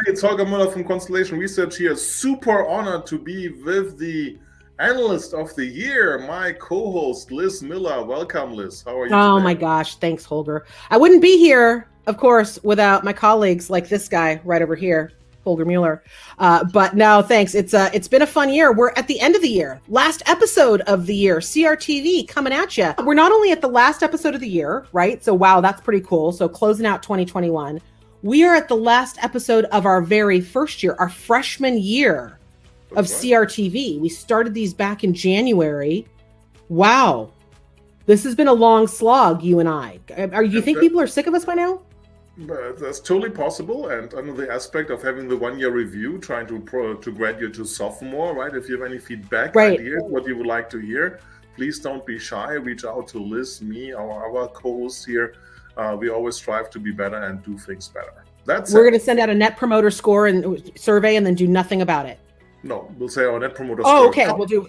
it's Holger Mueller from Constellation Research here. Super honored to be with the Analyst of the Year, my co-host, Liz Miller. Welcome, Liz. How are you today? Oh my gosh, thanks, Holger. I wouldn't be here, of course, without my colleagues like this guy right over here, Holger Mueller. But no, thanks. It's been a fun year. We're at the end of the year, last episode of the year, CRTV coming at you. We're not only at the last episode of the year, right? So wow, that's pretty cool. So closing out 2021. We are at the last episode of our very first year, our freshman year of CRTV. We started these back in January. Wow. This has been a long slog, you and I. You think people are sick of us by now? That's totally possible. And under the aspect of having the one-year review, trying to graduate to sophomore, right? If you have any feedback, ideas, what you would like to hear, please don't be shy. Reach out to Liz, me, our co-hosts here. We always strive to be better and do things better. We're going to send out a net promoter score and survey and then do nothing about it. No, we'll say our net promoter score. Oh, okay. We'll do.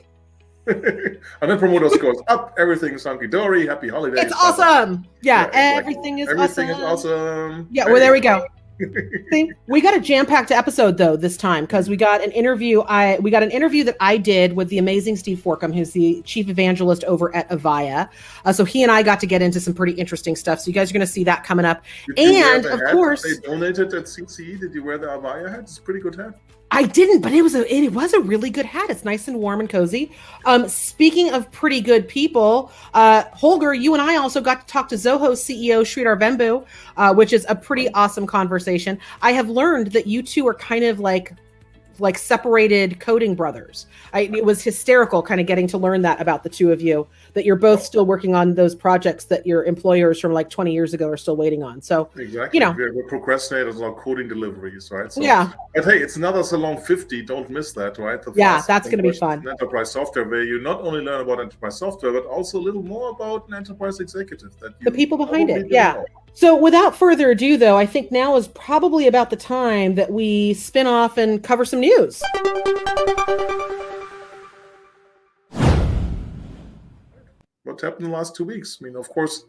Our net promoter score is up. Everything's hunky-dory. Happy holidays. It's awesome. Yeah, exactly. Everything is awesome. Yeah, well, there we go. See, we got a jam-packed episode though this time because we got an interview. We got an interview that I did with the amazing Steve Forkham, who's the chief evangelist over at Avaya. So he and I got to get into some pretty interesting stuff. So you guys are going to see that coming up. And of course, they donated at CCE. Did you wear the Avaya hat? It's a pretty good hat. I didn't, but it was a really good hat. It's nice and warm and cozy. Speaking of pretty good people, Holger, you and I also got to talk to Zoho CEO Sridhar Vembu, which is a pretty awesome conversation. I have learned that you two are kind of like separated coding brothers. It was hysterical kind of getting to learn that about the two of you, that you're both still working on those projects that your employers from like 20 years ago are still waiting on. So, exactly. We're procrastinators on our coding deliveries, right? So, yeah. But hey, it's another Salon 50. Don't miss that, right? That's going to be fun. Enterprise software, where you not only learn about enterprise software, but also a little more about an enterprise executive. The people behind it, yeah. So without further ado, though, I think now is probably about the time that we spin off and cover some news. What happened in the last 2 weeks? I mean, of course,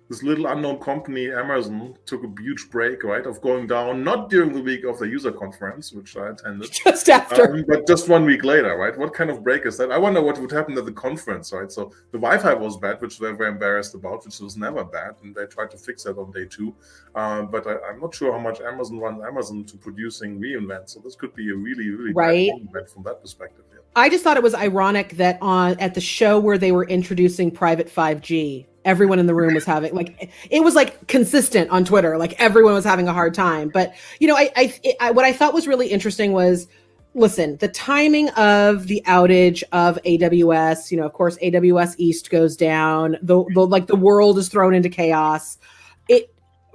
this little unknown company, Amazon, took a huge break, right, of going down, not during the week of the user conference, which I attended. Just after. But just 1 week later, right? What kind of break is that? I wonder what would happen at the conference, right? So the Wi-Fi was bad, which they were embarrassed about, which was never bad, and they tried to fix that on day 2. But I'm not sure how much Amazon runs Amazon to producing reInvent. So this could be a really, really bad event from that perspective. Yeah. I just thought it was ironic that at the show where they were introducing private 5G, everyone in the room was having it was like consistent on Twitter, like everyone was having a hard time. But what I thought was really interesting was, listen, the timing of the outage of AWS. Of course, AWS East goes down. The world is thrown into chaos.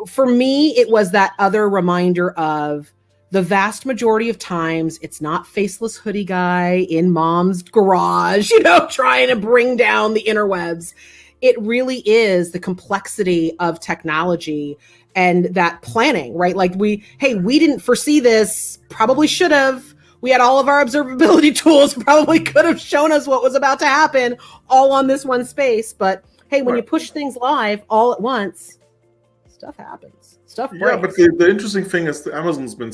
For me, it was that other reminder of the vast majority of times, it's not faceless hoodie guy in mom's garage, trying to bring down the interwebs. It really is the complexity of technology and that planning, right? Like we didn't foresee this, probably should have. We had all of our observability tools, probably could have shown us what was about to happen all on this one space. But hey, when you push things live all at once, stuff happens. Stuff breaks. Yeah, but the interesting thing is that Amazon's been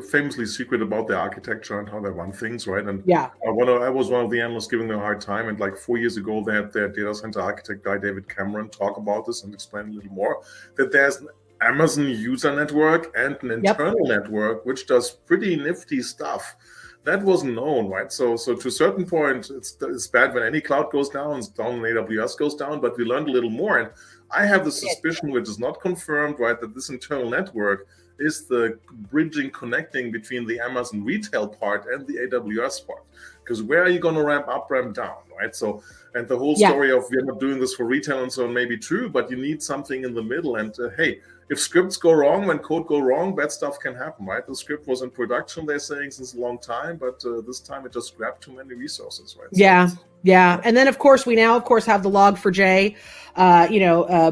famously secret about their architecture and how they run things, right? And yeah, I was one of the analysts giving them a hard time. And like 4 years ago, they had their data center architect guy, David Cameron, talk about this and explain a little more, that there's an Amazon user network and an internal network, which does pretty nifty stuff. That wasn't known, right? So to a certain point, it's bad when any cloud goes down. It's down when AWS goes down, but we learned a little more. And I have the suspicion, which is not confirmed, right, that this internal network is the bridging, connecting between the Amazon retail part and the AWS part. Because where are you going to ramp up, ramp down, right? So, and the whole story of we're not doing this for retail and so on may be true, but you need something in the middle. And hey, if scripts go wrong, when code go wrong, bad stuff can happen, right? The script was in production, they're saying, since a long time, but this time it just grabbed too many resources, right? Yeah. And then, of course, we now, have the Log4j,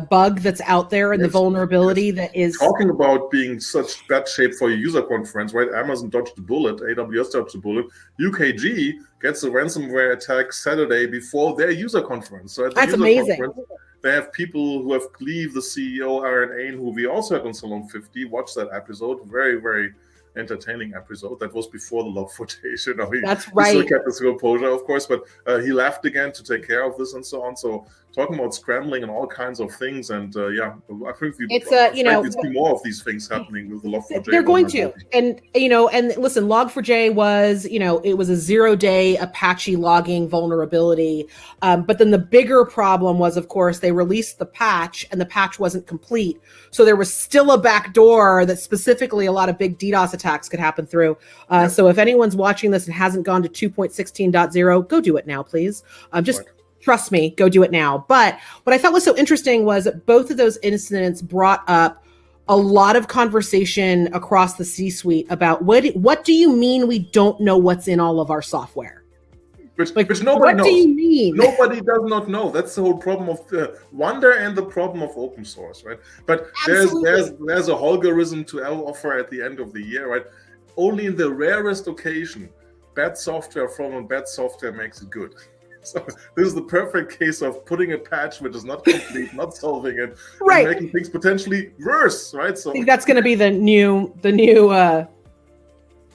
bug that's out there and the vulnerability that is... Talking about being such bad shape for your user conference, right? Amazon dodged the bullet, AWS dodged the bullet. UKG gets a ransomware attack Saturday before their user conference. So at the That's amazing. They have people who have Cleve, the CEO, Aaron Ain, who we also had on Salon 50. Watch that episode. Very, very entertaining episode. That was before the Log4j. You know, That's he right. still kept his composure, of course, but he left again to take care of this and so on. So talking about scrambling and all kinds of things, and I think we see more of these things happening with the Log4j. They're going to, and listen, Log4j was, it was a 0-day Apache logging vulnerability, but then the bigger problem was, of course, they released the patch, and the patch wasn't complete, so there was still a backdoor that specifically a lot of big DDoS attacks could happen through. So if anyone's watching this and hasn't gone to 2.16.0, go do it now, please. Trust me, go do it now. But what I thought was so interesting was that both of those incidents brought up a lot of conversation across the C-suite about what do you mean we don't know what's in all of our software? Which nobody knows. What do you mean? Nobody does not know. That's the whole problem of the wonder and the problem of open source, right? But there's a algorithm to offer at the end of the year, right? Only in the rarest occasion, bad software from a bad software makes it good. So this is the perfect case of putting a patch which is not complete, not solving it, and making things potentially worse, right? So I think that's going to be the new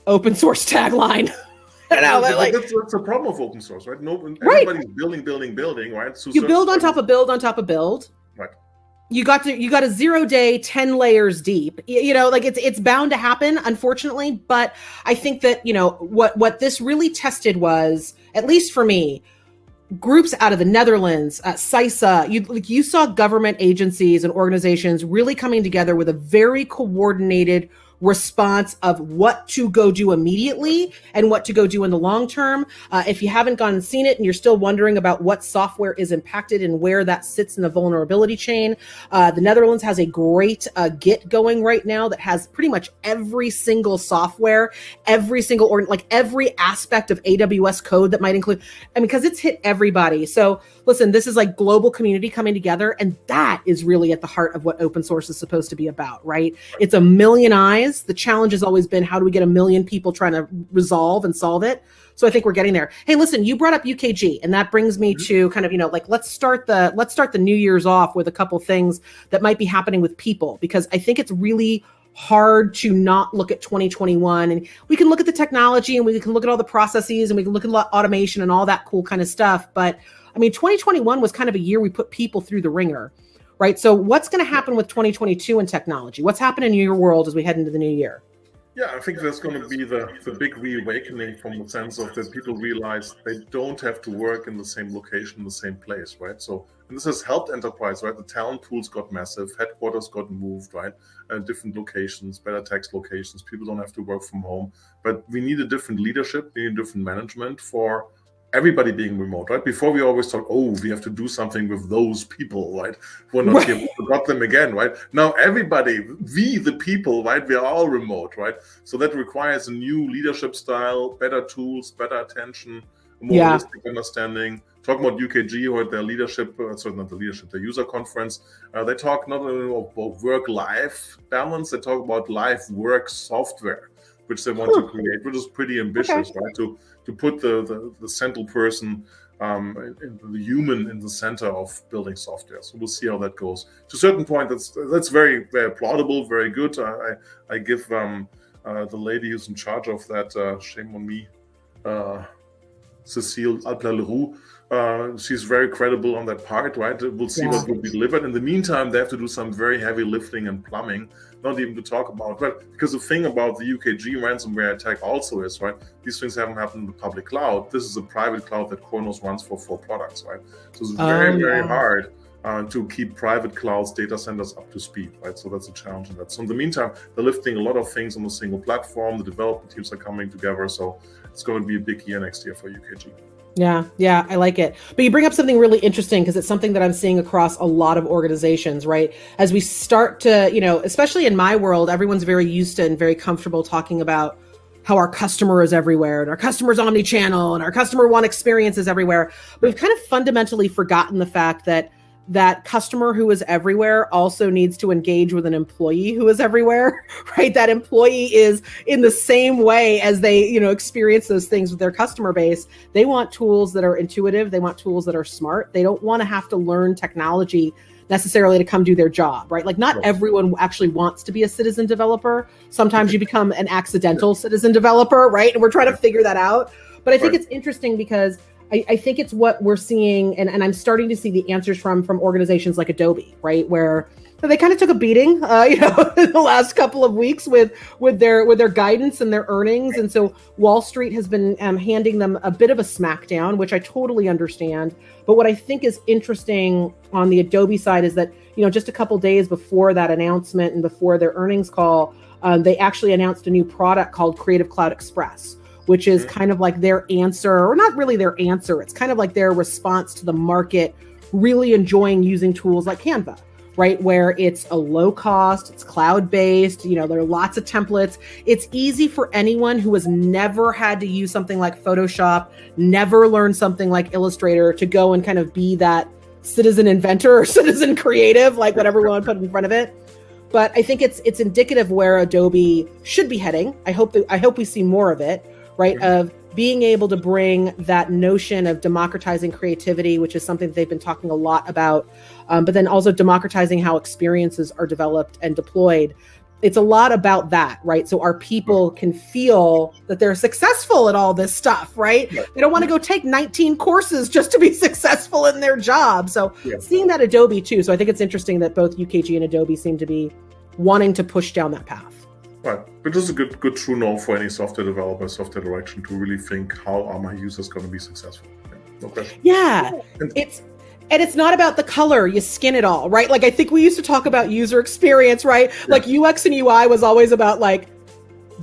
open source tagline. That's a problem of open source, right? Everybody's building, right? So you build on top of build on top of build. Right. You got a 0-day, 10 layers deep. It's bound to happen, unfortunately. But I think that what this really tested was, at least for me, groups out of the Netherlands, CISA, you saw government agencies and organizations really coming together with a very coordinated response of what to go do immediately and what to go do in the long term. If you haven't gone and seen it and you're still wondering about what software is impacted and where that sits in the vulnerability chain, the Netherlands has a great Git going right now that has pretty much every single software, every aspect of AWS code that might include, because it's hit everybody. So listen, this is like global community coming together, and that is really at the heart of what open source is supposed to be about, right? It's a million eyes. The challenge has always been, how do we get a million people trying to resolve and solve it? So I think we're getting there. Hey, listen, you brought up UKG, and that brings me to kind of, let's start the New Year's off with a couple things that might be happening with people, because I think it's really hard to not look at 2021, and we can look at the technology and we can look at all the processes and we can look at automation and all that cool kind of stuff. But 2021 was kind of a year we put people through the ringer. Right. So what's going to happen with 2022 in technology? What's happening in your world as we head into the new year? Yeah, I think there's going to be the big reawakening from the sense of that people realize they don't have to work in the same location, the same place, right? So, and this has helped enterprise, right? The talent pools got massive, headquarters got moved, right? Different locations, better tax locations. People don't have to work from home, but we need a different leadership, we need different management for everybody being remote, right? Before we always thought, we have to do something with those people, right? We're not here, we forgot them again, right? Now everybody, the people, right? We are all remote, right? So that requires a new leadership style, better tools, better attention, more holistic understanding. Talking about UKG or their leadership, their user conference, they talk not only about work-life balance, they talk about life-work software, which they want to create, which is pretty ambitious, right? To put the central person, the human in the center of building software. So we'll see how that goes. To a certain point, that's very, very applaudable, very good. I give the lady who's in charge of that, shame on me, Cécile Alpla-Leroux, she's very credible on that part, right? We'll see what will be delivered. In the meantime, they have to do some very heavy lifting and plumbing, not even to talk about, but because the thing about the UKG ransomware attack also is, right, these things haven't happened in the public cloud. This is a private cloud that Kronos runs for 4 products, right? So it's very hard to keep private clouds, data centers up to speed, right? So that's a challenge in that. So in the meantime, they're lifting a lot of things on a single platform. The development teams are coming together. So it's going to be a big year next year for UKG. Yeah, I like it. But you bring up something really interesting, because it's something that I'm seeing across a lot of organizations, right? As we start to, especially in my world, everyone's very used to and very comfortable talking about how our customer is everywhere and our customer's omni-channel and our customer one experience is everywhere. But we've kind of fundamentally forgotten the fact that that customer who is everywhere also needs to engage with an employee who is everywhere, right? That employee is in the same way as they, experience those things with their customer base. They want tools that are intuitive. They want tools that are smart. They don't want to have to learn technology necessarily to come do their job, right? Like not everyone actually wants to be a citizen developer. Sometimes you become an accidental citizen developer, right? And we're trying to figure that out. But I think it's interesting because I think it's what we're seeing, and I'm starting to see the answers from organizations like Adobe, right? Where they kind of took a beating, in the last couple of weeks with their guidance and their earnings, and so Wall Street has been handing them a bit of a smackdown, which I totally understand. But what I think is interesting on the Adobe side is that just a couple days before that announcement and before their earnings call, they actually announced a new product called Creative Cloud Express, which is kind of like their answer, or not really their answer. It's kind of like their response to the market really enjoying using tools like Canva, right? Where it's a low cost, it's cloud-based, there are lots of templates. It's easy for anyone who has never had to use something like Photoshop, never learned something like Illustrator to go and kind of be that citizen inventor or citizen creative, like whatever we want to put in front of it. But I think it's indicative where Adobe should be heading. I hope we see more of it, right? Of being able to bring that notion of democratizing creativity, which is something that they've been talking a lot about, but then also democratizing how experiences are developed and deployed. It's a lot about that, right? So our people can feel that they're successful at all this stuff, right? They don't want to go take 19 courses just to be successful in their job. So seeing that Adobe too. So I think it's interesting that both UKG and Adobe seem to be wanting to push down that path. Right, but this is a good true note for any software developer, software direction to really think, how are my users going to be successful? No question. Yeah, it's not about the color, you skin it all, right? Like I think we used to talk about user experience, right? Like UX and UI was always about like,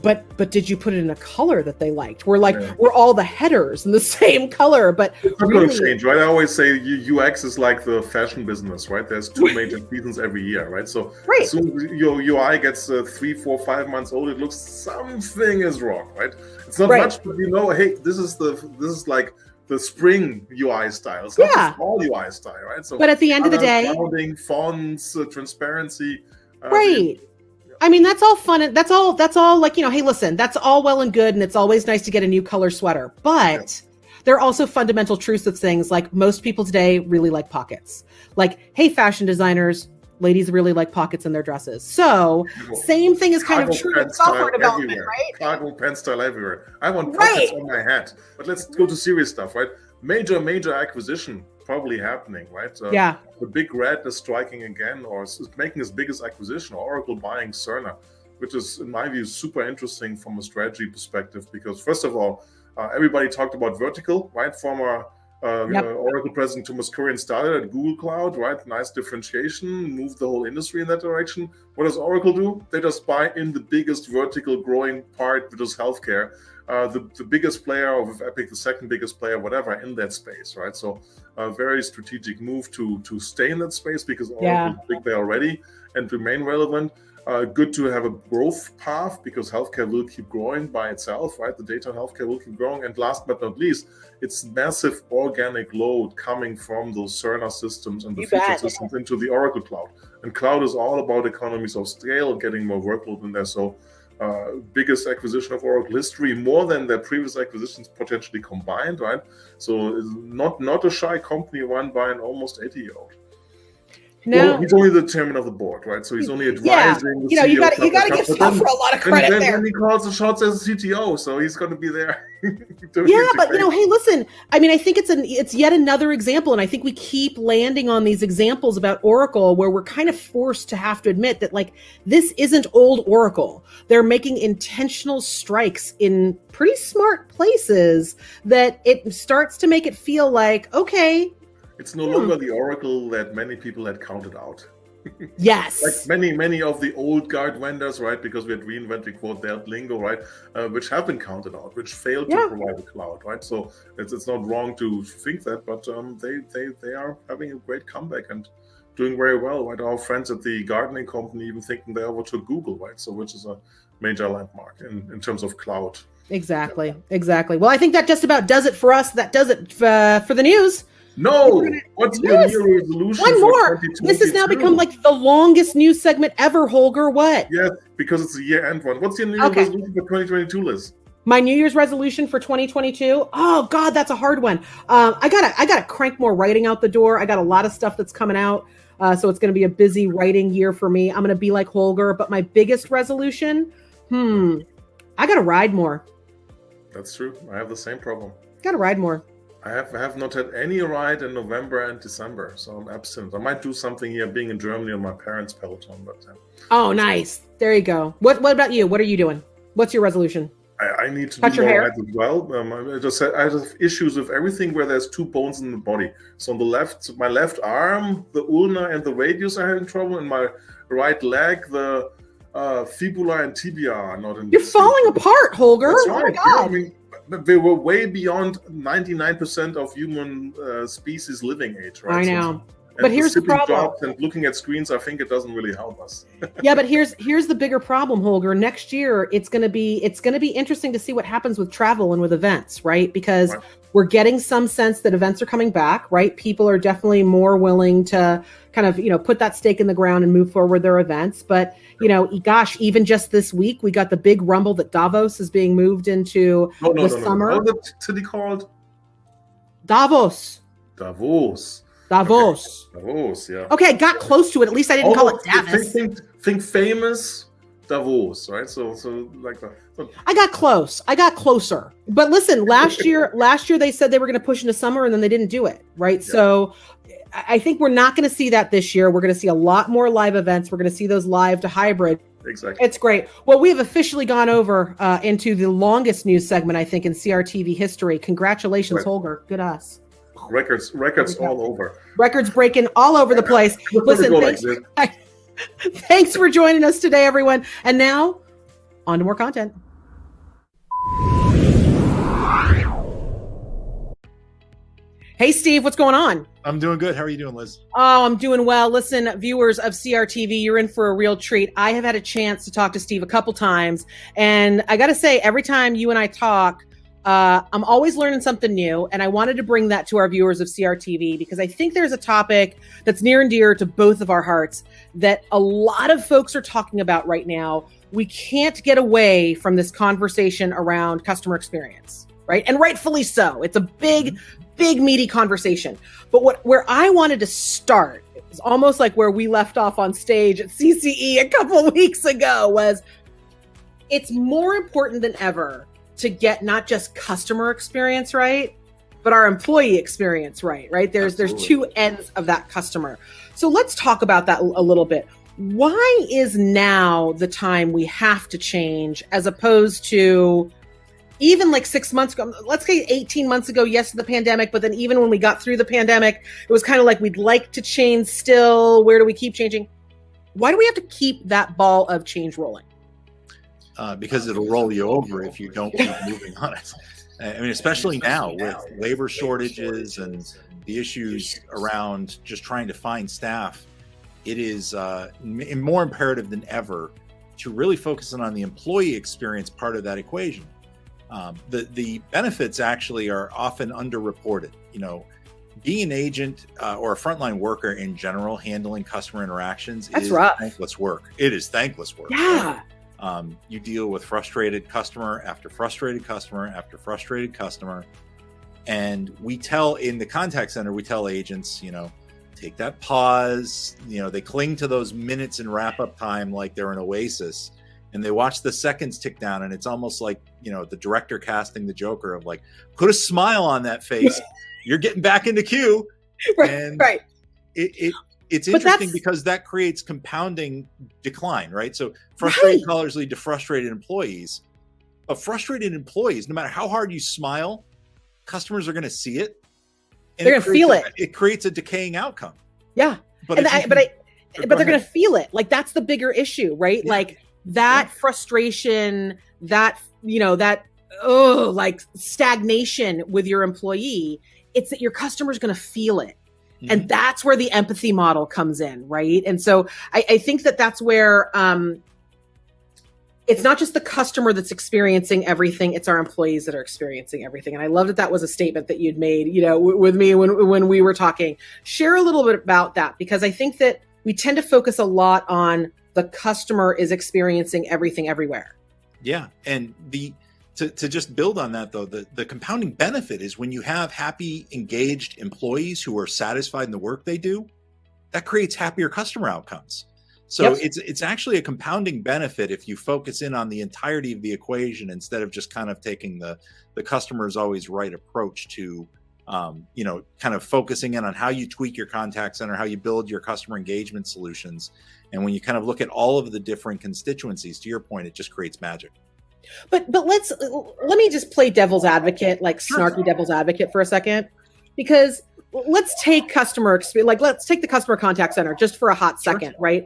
but did you put it in a color that they liked? We're all the headers in the same color, but it's not going to change, right? I always say UX is like the fashion business, right? There's 2 major seasons every year, right? So as soon as your UI gets 3, 4, 5 months old, it looks something is wrong, right? It's not much, but hey, this is like the spring UI style. It's not the fall UI style, right? So, but at the end of the day, founding, fonts, transparency, right? I mean, that's all fun. And that's all like, hey, listen, that's all well and good. And it's always nice to get a new color sweater. But there are also fundamental truths of things like most people today really like pockets. Like, hey, fashion designers, ladies really like pockets in their dresses. So same thing is kind of true in software development, everywhere. right? Cargo pen style everywhere. I want pockets on my hat. But let's go to serious stuff, right? Major acquisition probably happening, right? The big red is striking again, or is making its biggest acquisition, Oracle buying Cerner, which is, in my view, super interesting from a strategy perspective, because first of all, everybody talked about vertical, right? Former Oracle president Thomas Kurian started at Google Cloud, right? Nice differentiation, moved the whole industry in that direction. What does Oracle do? They just buy in the biggest vertical growing part, which is healthcare. The biggest player, or with Epic, the second biggest player, whatever, in that space, right? So a very strategic move to stay in that space, because Oracle is big there already and remain relevant. Good to have a growth path, because healthcare will keep growing by itself, right? The data on healthcare will keep growing. And last but not least, it's massive organic load coming from those Cerner systems and the future systems into the Oracle Cloud. And cloud is all about economies of scale, getting more workload in there. So biggest acquisition of Oracle history, more than their previous acquisitions potentially combined, right? So it's not a shy company run by an almost 80-year-old. No, well, he's only the chairman of the board, right? So he's only advising. Yeah, you got to give Scott for a lot of credit there. Then he calls the shots as a CTO, so he's going to be there. Yeah, but hey, listen. I mean, I think it's yet another example, and I think we keep landing on these examples about Oracle where we're kind of forced to have to admit that, like, this isn't old Oracle. They're making intentional strikes in pretty smart places that it starts to make it feel like, okay. It's no longer the Oracle that many people had counted out. Yes. Like many of the old guard vendors, right? Because we had reinvented quote their lingo, right? Which have been counted out, which failed to provide the cloud, right? So it's not wrong to think that, but they are having a great comeback and doing very well, right? Our friends at the gardening company even thinking they overtook Google, right? So which is a major landmark in terms of cloud. Exactly. Well, I think that just about does it for us. That does it for the news. No, what's your new resolution? One more. This has now become like the longest news segment ever, Holger. What? Yeah, because it's a year-end one. What's your new resolution for 2022, Liz? My New Year's resolution for 2022? Oh God, that's a hard one. I gotta crank more writing out the door. I got a lot of stuff that's coming out. So it's going to be a busy writing year for me. I'm going to be like Holger, but my biggest resolution, I got to ride more. That's true. I have the same problem. Got to ride more. I have not had any ride in November and December, so I'm absent. I might do something here, being in Germany on my parents' Peloton, but oh, nice. There you go. What about you? What are you doing? What's your resolution? I need to cut do your more hair rides as well. I have issues with everything where there's two bones in the body. So on the left, my left arm, the ulna and the radius are having trouble. In my right leg, the fibula and tibia are not in. You're falling apart, Holger. That's right. Oh my God. Yeah, I mean, they were way beyond 99% of human species living age, right? I know. But here's the problem. And looking at screens, I think it doesn't really help us. Yeah, but here's the bigger problem, Holger. Next year, it's gonna be interesting to see what happens with travel and with events, right? Because we're getting some sense that events are coming back, right? People are definitely more willing to kind of, put that stake in the ground and move forward their events. But, gosh, even just this week, we got the big rumble that Davos is being moved into the summer. How's the city called? Davos. Davos. Davos. Okay. Davos, yeah. Okay, I got close to it. At least I didn't call it Davos. Think famous Davos, right? So like that. I got close. I got closer. But listen, last year they said they were going to push into summer and then they didn't do it, right? Yeah. So I think we're not going to see that this year. We're going to see a lot more live events. We're going to see those live to hybrid. Exactly. It's great. Well, we have officially gone over into the longest news segment, I think, in CRTV history. Congratulations, Holger. Good us. Records all over. Records breaking all over the place. Listen, thanks for joining us today, everyone. And now, on to more content. Hey, Steve, what's going on? I'm doing good. How are you doing, Liz? Oh, I'm doing well. Listen, viewers of CRTV, you're in for a real treat. I have had a chance to talk to Steve a couple times, and I got to say, every time you and I talk, I'm always learning something new, and I wanted to bring that to our viewers of CRTV because I think there's a topic that's near and dear to both of our hearts that a lot of folks are talking about right now. We can't get away from this conversation around customer experience, right? And rightfully so. It's a big, meaty conversation. But where I wanted to start is almost like where we left off on stage at CCE a couple weeks ago was it's more important than ever to get not just customer experience right, but our employee experience right? There's two ends of that customer. So let's talk about that a little bit. Why is now the time we have to change as opposed to even like 6 months ago, let's say 18 months ago, yes, to the pandemic, but then even when we got through the pandemic, it was kind of like we'd like to change still. Where do we keep changing? Why do we have to keep that ball of change rolling? Because it'll roll you over if you don't keep moving on it. I mean, especially now with labor shortages and the issues around just trying to find staff, it is more imperative than ever to really focus on the employee experience part of that equation. The benefits actually are often underreported. Being an agent or a frontline worker in general, handling customer interactions is thankless work. It is thankless work. Yeah. You deal with frustrated customer after frustrated customer after frustrated customer. And we tell in the contact center, we tell agents, take that pause. They cling to those minutes in wrap up time like they're an oasis. And they watch the seconds tick down, and it's almost like, the director casting the Joker of like, put a smile on that face. You're getting back into queue. Right. It's interesting because that creates compounding decline, right? So frustrated callers lead to frustrated employees. But frustrated employees, no matter how hard you smile, customers are going to see it. And they're going to feel it. It creates a decaying outcome. Yeah. But they're going to feel it. Like that's the bigger issue, right? Yeah. Like that frustration, that like stagnation with your employee, it's that your customer's going to feel it. Mm-hmm. And that's where the empathy model comes in, right? And so I think that's where it's not just the customer that's experiencing everything, it's our employees that are experiencing everything. And I love that was a statement that you'd made, with me when we were talking. Share a little bit about that, because I think that we tend to focus a lot on the customer is experiencing everything everywhere. Yeah. And to just build on that, though, the compounding benefit is when you have happy, engaged employees who are satisfied in the work they do, that creates happier customer outcomes. So it's actually a compounding benefit if you focus in on the entirety of the equation instead of just kind of taking the customer is always right approach to, kind of focusing in on how you tweak your contact center, how you build your customer engagement solutions. And when you kind of look at all of the different constituencies, to your point, it just creates magic. But let me just play devil's advocate, like snarky devil's advocate for a second, because let's take customer experience, like let's take the customer contact center just for a hot second, right?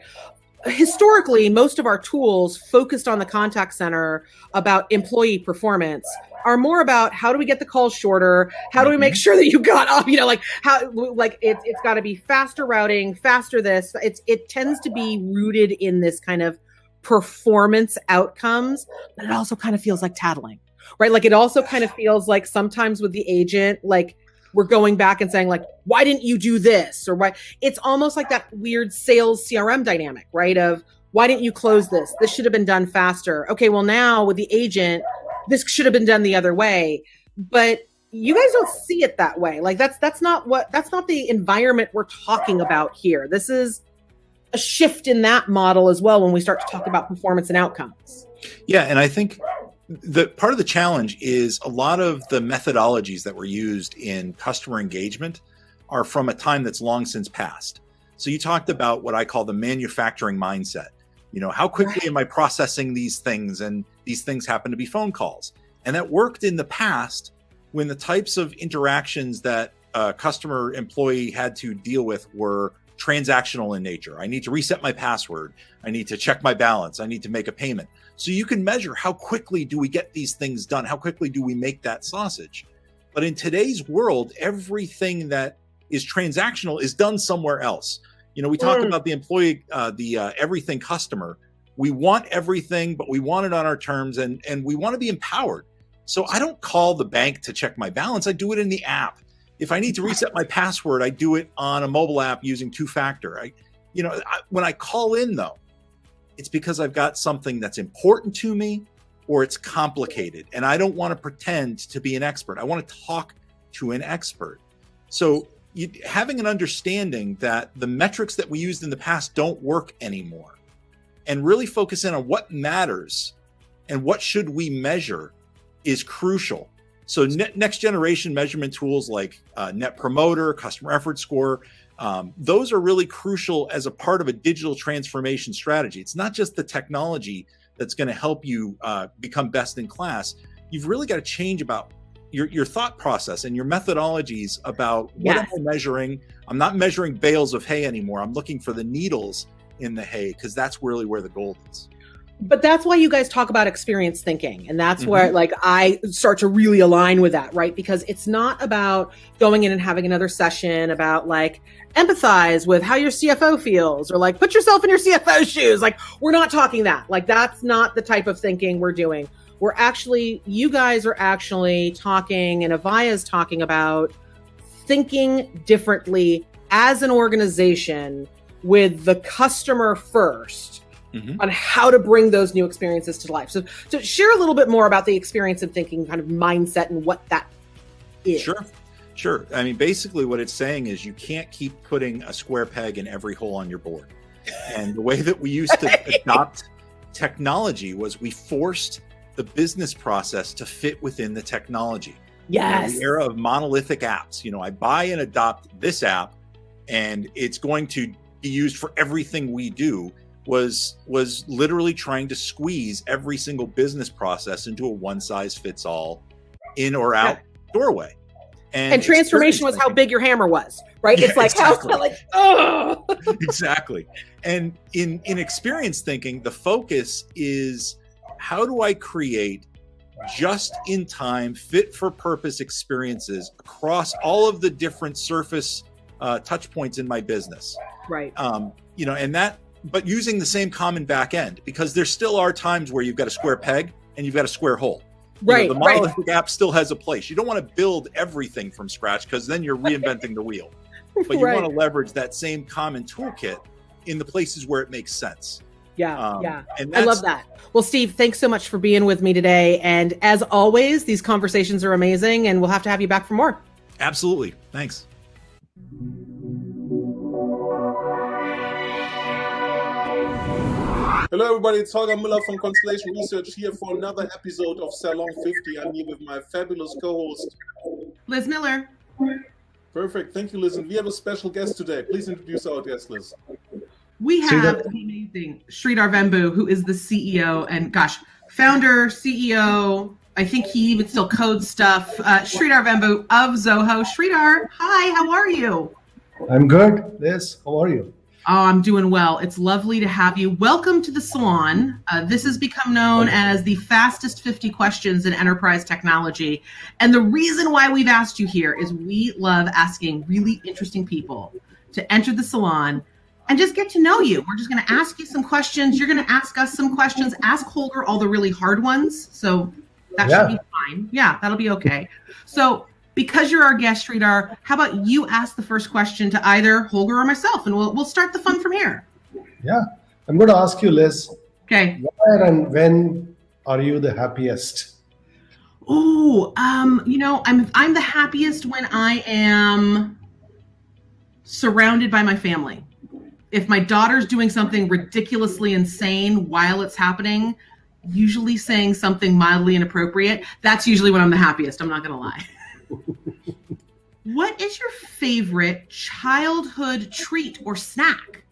Historically, most of our tools focused on the contact center about employee performance are more about how do we get the calls shorter? How do we make sure that you got off, it's got to be faster routing, faster this. It tends to be rooted in this kind of performance outcomes, but it also kind of feels like tattling, right? Like it also kind of feels like sometimes with the agent, like we're going back and saying like, why didn't you do this? Or why? It's almost like that weird sales CRM dynamic, right? Of why didn't you close this? This should have been done faster. Okay, well now with the agent, this should have been done the other way. But you guys don't see it that way. Like that's not the environment we're talking about here. This is a shift in that model as well when we start to talk about performance and outcomes. Yeah, and I think the part of the challenge is a lot of the methodologies that were used in customer engagement are from a time that's long since passed. So you talked about what I call the manufacturing mindset. How quickly am I processing these things? And these things happen to be phone calls. And that worked in the past when the types of interactions that a customer employee had to deal with were transactional in nature. I need to reset my password. I need to check my balance. I need to make a payment. So you can measure how quickly do we get these things done? How quickly do we make that sausage? But in today's world, everything that is transactional is done somewhere else. We talk about the employee, everything customer. We want everything, but we want it on our terms and we want to be empowered. So I don't call the bank to check my balance. I do it in the app. If I need to reset my password, I do it on a mobile app using two-factor. When I call in though, it's because I've got something that's important to me or it's complicated and I don't want to pretend to be an expert. I want to talk to an expert. So having an understanding that the metrics that we used in the past don't work anymore and really focus in on what matters and what should we measure is crucial. So next generation measurement tools like Net Promoter, Customer Effort Score, those are really crucial as a part of a digital transformation strategy. It's not just the technology that's going to help you become best in class. You've really got to change about your thought process and your methodologies about what am I measuring. I'm not measuring bales of hay anymore. I'm looking for the needles in the hay because that's really where the gold is. But that's why you guys talk about experience thinking. And that's where like I start to really align with that, right? Because it's not about going in and having another session about like empathize with how your CFO feels or like put yourself in your CFO's shoes. Like we're not talking that. Like that's not the type of thinking we're doing. You guys are actually talking and Avaya's talking about thinking differently as an organization with the customer first. On how to bring those new experiences to life. So share a little bit more about the experience and thinking kind of mindset and what that is. Sure. I mean, basically what it's saying is you can't keep putting a square peg in every hole on your board. And the way that we used to adopt technology was we forced the business process to fit within the technology. Yes. The era of monolithic apps. I buy and adopt this app and it's going to be used for everything we do. Was literally trying to squeeze every single business process into a one-size-fits-all in or out doorway. And transformation was how big your hammer was, right? Yeah, it's like, exactly. oh. Exactly. And in experience thinking, the focus is how do I create just-in-time, fit-for-purpose experiences across all of the different surface touch points in my business. Right. But using the same common back end, because there still are times where you've got a square peg and you've got a square hole. Right. The monolithic app still has a place. You don't want to build everything from scratch because then you're reinventing the wheel. But you want to leverage that same common toolkit in the places where it makes sense. Yeah. And I love that. Well, Steve, thanks so much for being with me today. And as always, these conversations are amazing and we'll have to have you back for more. Absolutely. Thanks. Hello, everybody. It's Holger Mueller from Constellation Research here for another episode of Salon 50. I'm here with my fabulous co-host, Liz Miller. Perfect. Thank you, Liz. And we have a special guest today. Please introduce our guest, Liz. We have the amazing Sridhar Vembu, who is the CEO and, founder, CEO. I think he even still codes stuff. Sridhar Vembu of Zoho. Sridhar, hi, how are you? I'm good. Liz, how are you? Oh, I'm doing well. It's lovely to have you. Welcome to the salon. This has become known as the fastest 50 questions in enterprise technology. And the reason why we've asked you here is we love asking really interesting people to enter the salon and just get to know you. We're just going to ask you some questions. You're going to ask us some questions. Ask Holger all the really hard ones. So that should be fine. Yeah, that'll be okay. So because you're our guest, Sridhar, how about you ask the first question to either Holger or myself, and we'll start the fun from here. Yeah, I'm going to ask you, Liz. Okay. Where and when are you the happiest? Oh, I'm the happiest when I am surrounded by my family. If my daughter's doing something ridiculously insane while it's happening, usually saying something mildly inappropriate, that's usually when I'm the happiest. I'm not going to lie. What is your favorite childhood treat or snack?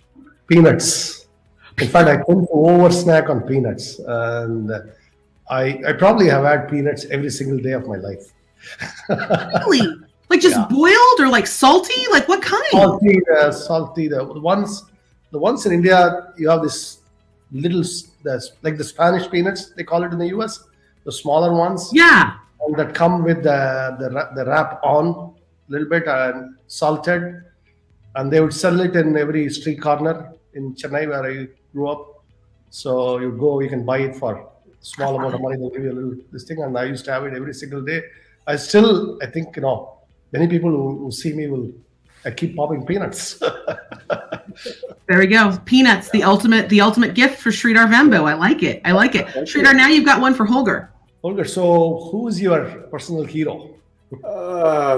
Peanuts. In fact, I tend to over snack on peanuts. And I probably have had peanuts every single day of my life. Really? Like just boiled or like salty? Like what kind? Salty. The ones in India, you have this little, like the Spanish peanuts, they call it in the US, the smaller ones. Yeah. And that come with the wrap on a little bit and salted, and they would sell it in every street corner in Chennai where I grew up. So you can buy it for a small amount of money. They'll give you a little this thing, and I used to have it every single day. I think many people who see me I keep popping peanuts. There we go, peanuts, the ultimate gift for Sridhar Vembu. I like it. Sridhar, now you've got one for Holger. Holger, so who's your personal hero?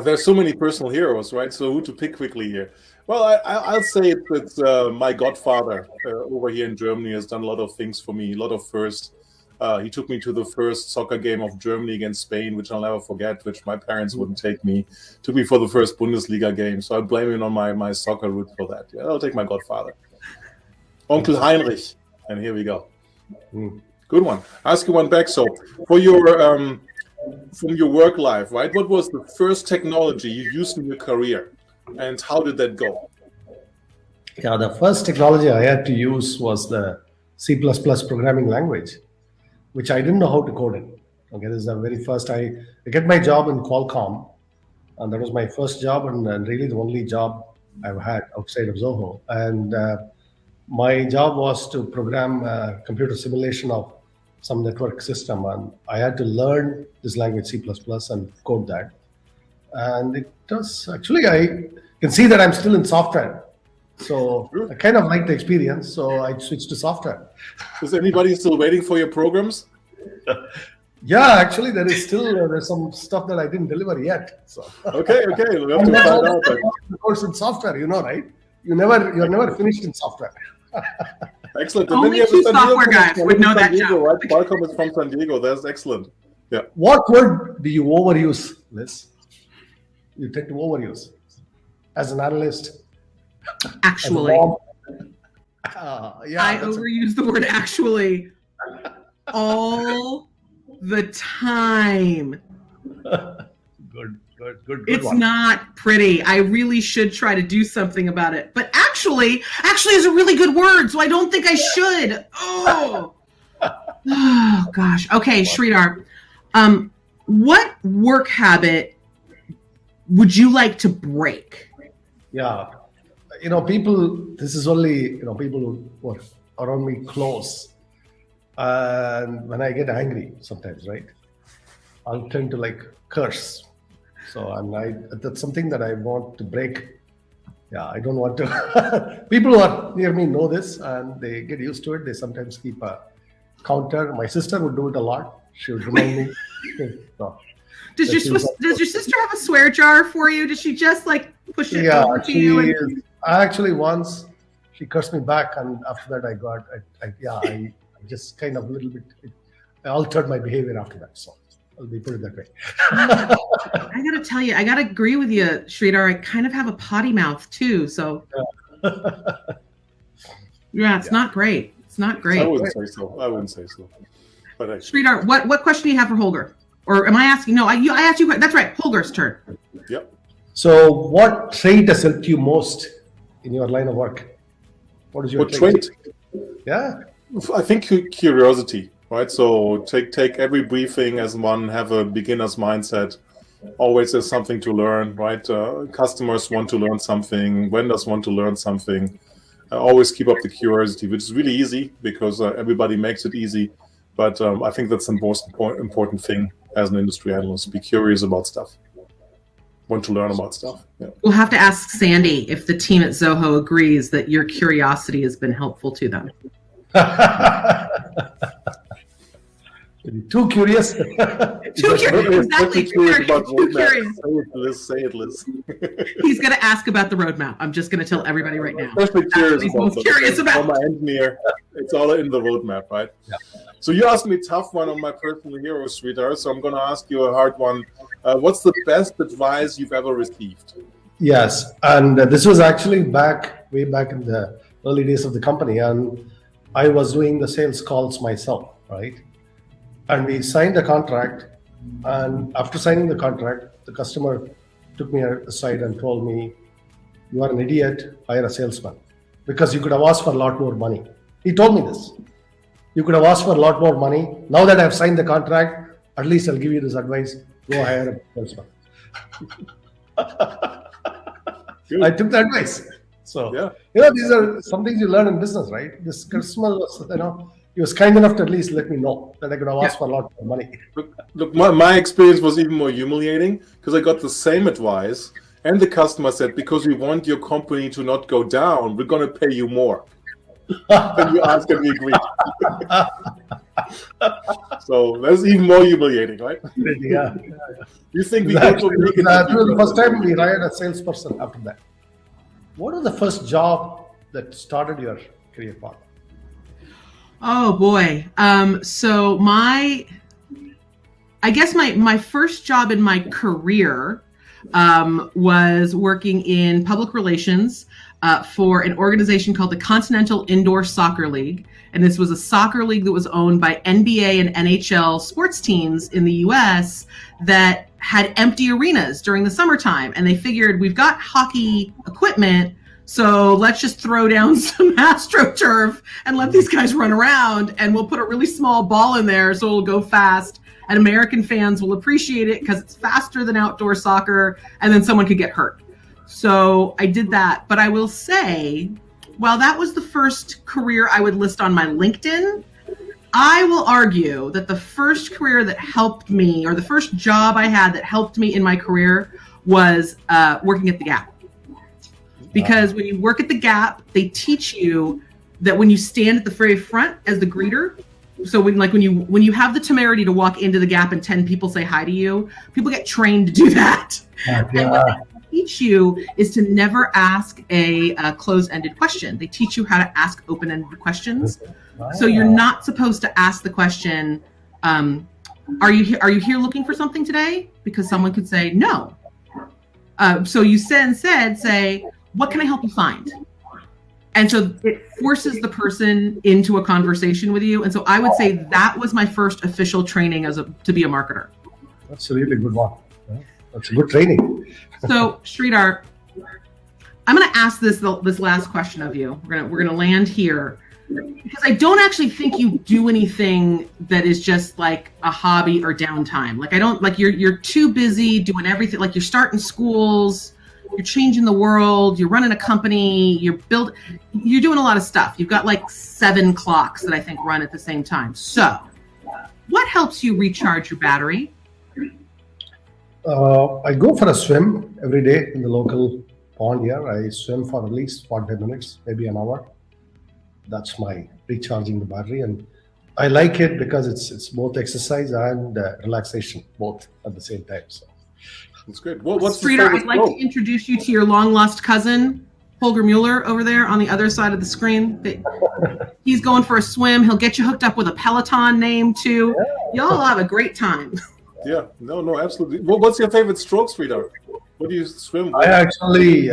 There's so many personal heroes, right? So who to pick quickly here? Well, I'll say it's my godfather over here in Germany has done a lot of things for me, a lot of firsts. He took me to the first soccer game of Germany against Spain, which I'll never forget, which my parents wouldn't take me. Took me for the first Bundesliga game. So I blame him on my soccer route for that. Yeah, I'll take my godfather. Onkel Heinrich. And here we go. Good one. Ask you one back. So for your from your work life, right? What was the first technology you used in your career, and how did that go? Yeah, the first technology I had to use was the C++ programming language, which I didn't know how to code it. Okay, this is the very first. I get my job in Qualcomm, and that was my first job and really the only job I've had outside of Zoho. And my job was to program computer simulation of some network system, and I had to learn this language C++ and code that. And it does actually, I can see that I'm still in software. So I kind of like the experience, so I switched to software. Is anybody still waiting for your programs? Yeah, actually, there's some stuff that I didn't deliver yet. So okay, we'll have to find out. Of course, in software, right? You're never finished in software. Excellent. Only two software guys would know that job. Right? Qualcomm is from San Diego. That's excellent. Yeah. What word do you overuse, Liz? You tend to overuse as an analyst. Actually. I overuse the word actually all the time. Good It's one. not pretty. I really should try to do something about it. But actually is a really good word, so I don't think I should. Oh gosh. Okay, Sridhar. What work habit would you like to break? Yeah. This is only, people who are around me close. And when I get angry sometimes, right, I'll tend to curse. So that's something that I want to break. Yeah, I don't want to. People who are near me know this and they get used to it. They sometimes keep a counter. My sister would do it a lot. She would remind me. No. Does your sister have a swear jar for you? Does she just push it over to you? Actually once She cursed me back, and after that, I just kind of a little bit. I altered my behavior after that. So I'll be put it that way. I gotta tell you, I gotta agree with you, Sridhar. I kind of have a potty mouth too, so yeah, it's not great. It's not great. I wouldn't say so. But Sridhar, what question do you have for Holger? Or am I asking? No, I asked you. That's right. Holger's turn. Yep. So, what trait has helped you most in your line of work? What is your trait? Yeah. I think curiosity, right? So take every briefing as one, have a beginner's mindset. Always there's something to learn, right? Customers want to learn something, vendors want to learn something. Always keep up the curiosity, which is really easy because everybody makes it easy. But I think that's the most important thing as an industry analyst. Be curious about stuff. Want to learn about stuff. Yeah. We'll have to ask Sandy if the team at Zoho agrees that your curiosity has been helpful to them. Too curious. Too curious. Exactly. Too curious. Say it, Liz. He's going to ask about the roadmap. I'm just going to tell everybody right now. Especially curious He's about most curious about. My engineer. It's all in the roadmap, right? Yeah. So you asked me a tough one on my personal hero, Sridhar. So I'm going to ask you a hard one. What's the best advice you've ever received? Yes, and this was actually way back in the early days of the company, and I was doing the sales calls myself, right? And we signed the contract, and after signing the contract, the customer took me aside and told me, "You are an idiot, hire a salesman, because you could have asked for a lot more money." He told me this. You could have asked for a lot more money. Now that I've signed the contract, at least I'll give you this advice: go hire a salesman. I took the advice. So, these are some things you learn in business, right? This customer was, he was kind enough to at least let me know that I could have asked for a lot more money. Look, my experience was even more humiliating because I got the same advice, and the customer said, because we want your company to not go down, we're going to pay you more. And you asked and we agreed. So that's even more humiliating, right? Yeah. You think we that was the first time we hired a salesperson after that. What was the first job that started your career path? Oh boy. So I guess my first job in my career was working in public relations for an organization called the Continental Indoor Soccer League. And this was a soccer league that was owned by NBA and NHL sports teams in the US that had empty arenas during the summertime. And they figured, we've got hockey equipment, so let's just throw down some AstroTurf and let these guys run around, and we'll put a really small ball in there so it'll go fast, and American fans will appreciate it because it's faster than outdoor soccer, and then someone could get hurt. So I did that. But I will say, while that was the first career I would list on my LinkedIn, I will argue that the first career that helped me, or the first job I had that helped me in my career, was working at the Gap. Because when you work at the Gap, they teach you that when you stand at the very front as the greeter, so when you have the temerity to walk into the Gap and 10 people say hi to you, people get trained to do that. And what they teach you is to never ask a closed-ended question. They teach you how to ask open-ended questions. So you're not supposed to ask the question, are you here looking for something today? Because someone could say no. So you say, what can I help you find? And so it forces the person into a conversation with you. And so I would say that was my first official training to be a marketer. That's a really good one. That's a good training. So Sridhar, I'm going to ask this last question of you. We're going to land here, because I don't actually think you do anything that is just like a hobby or downtime. Like, I don't, like, you're too busy doing everything. Like, you're starting schools, you're changing the world, you're running a company, you're doing a lot of stuff. You've got like 7 clocks that I think run at the same time. So what helps you recharge your battery? I go for a swim every day in the local pond here. I swim for at least 45 minutes, maybe an hour. That's my recharging the battery. And I like it because it's both exercise and relaxation, both at the same time. So that's good. What's Sridhar, I'd like to introduce you to your long lost cousin, Holger Mueller over there on the other side of the screen. He's going for a swim. He'll get you hooked up with a Peloton name too. Y'all have a great time. Yeah, no, absolutely. What's your favorite stroke, sweetheart? What do you swim with? I actually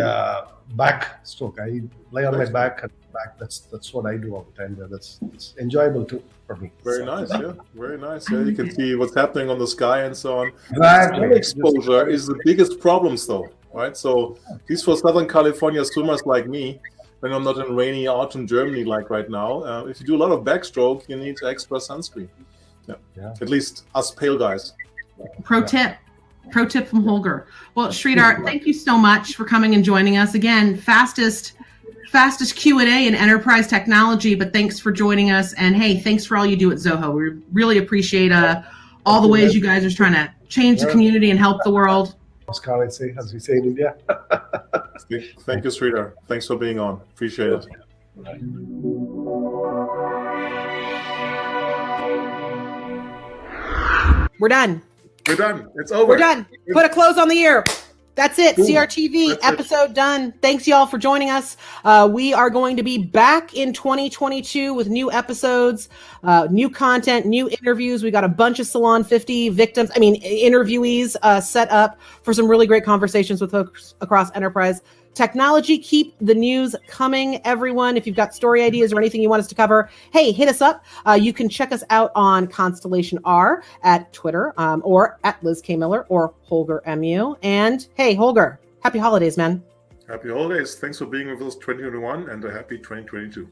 backstroke. I lay on my back and back. That's what I do all the time. It's enjoyable too for me. Very nice, yeah. Very nice. Yeah, you can see what's happening on the sky and so on. Exactly. Sun exposure is the biggest problems, though, right? So, at least for Southern California swimmers like me, when I'm not in rainy autumn Germany like right now, if you do a lot of backstroke, you need extra sunscreen. Yeah. At least us pale guys. Pro tip from Holger. Well, Sridhar, thank you so much for coming and joining us again. Fastest Q&A in enterprise technology, but thanks for joining us. And hey, thanks for all you do at Zoho. We really appreciate all the ways you guys are trying to change the community and help the world. As we say in India. Thank you, Sridhar. Thanks for being on. Appreciate it. We're done. We're done. It's over. We're done. Put a close on the year. That's it. Boom. CRTV episode done. Thanks y'all for joining us. We are going to be back in 2022 with new episodes, new content, new interviews. We got a bunch of Salon 50 interviewees set up for some really great conversations with folks across enterprise technology. Keep the news coming, everyone. If you've got story ideas or anything you want us to cover, hey, hit us up. You can check us out on Constellation R at Twitter, or at Liz K. Miller or Holger MU. And hey, Holger, happy holidays, man. Happy holidays. Thanks for being with us 2021 and a happy 2022.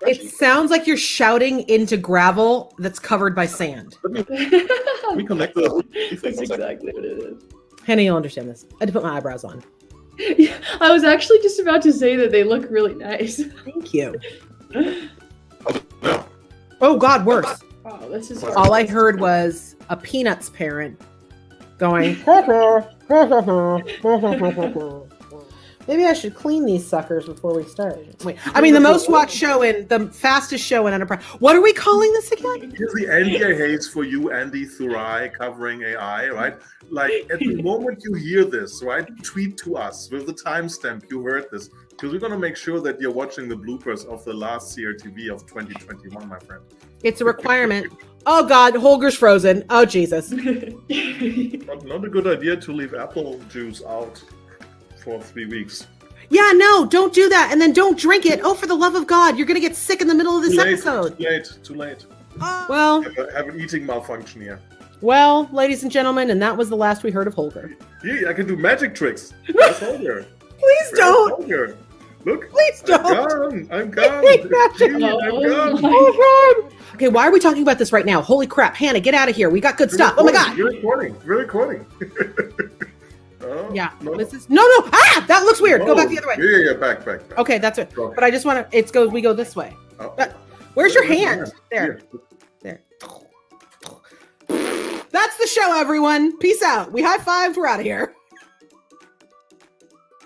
It sounds like you're shouting into gravel that's covered by sand. We connect those. That's exactly what it is. Hannah, you'll understand this. I had to put my eyebrows on. Yeah, I was actually just about to say that they look really nice. Thank you. Oh, God, worse. Wow, this is All I heard was a Peanuts parent going, maybe I should clean these suckers before we start. Wait, I mean, the most watched show the fastest show in enterprise. What are we calling this again? Here's the NDA haze for you, Andy Thurai, covering AI, right? Like, at the moment you hear this, right, tweet to us with the timestamp you heard this, because we're going to make sure that you're watching the bloopers of the last CRTV of 2021, my friend. It's a requirement. Oh, God, Holger's frozen. Oh, Jesus. Not a good idea to leave apple juice out for 3 weeks. Yeah, no, don't do that. And then don't drink it. Oh, for the love of God, you're going to get sick in the middle of this episode. Too late. Well, have an eating malfunction here. Well, ladies and gentlemen, and that was the last we heard of Holger. Yeah, I can do magic tricks. That's Holger. Please don't. Holger. Look. Please don't. I'm gone. Oh, God. Okay, why are we talking about this right now? Holy crap. Hannah, get out of here. We got good stuff. Oh, my God. We're recording. Oh, yeah. No. Ah, that looks weird. Go back the other way. Yeah. Back. Okay, that's it. But I just want to. We go this way. Oh. Where's your hand? There. That's the show, everyone. Peace out. We high-fived. We're out of here.